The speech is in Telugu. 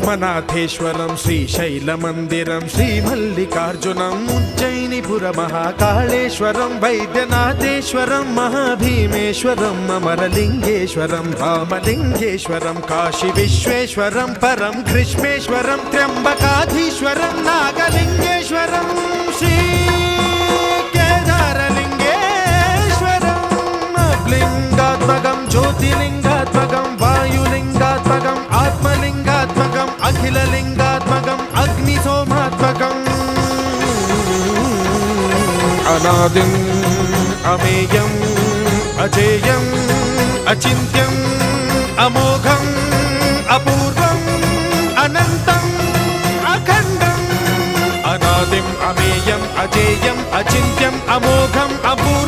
సోమనాథేశ్వరం శ్రీశైలమందిరం శ్రీమల్లికార్జునం ఉజ్జయినిపురమహాకాళేశ్వరం వైద్యనాథేశ్వరం మహాభీమేశ్వరం అమరలింగేశ్వరం రామలింగేశ్వరం కాశీ విశ్వేశ్వరం పరం గ్రీష్మేశ్వరం త్ర్యంబకాధీశ్వరం నాగలింగేశ్వరం శ్రీ కేదారలింగేశ్వరం లింగాత్మకం జ్యోతిలింగాత్మకం వాయులింగాత్మకం ఆత్మలింగాత్మకం అఖిలలింగాత్మకం అగ్నిసోమాత్మకం అనాదిం అమేయం అజేయం అచింత్యం అమోఘం అపూర్వం అనంతం అఖండం అనాదిం అమేయం అజేయం అచింత్యం అమోఘం అపూర్వం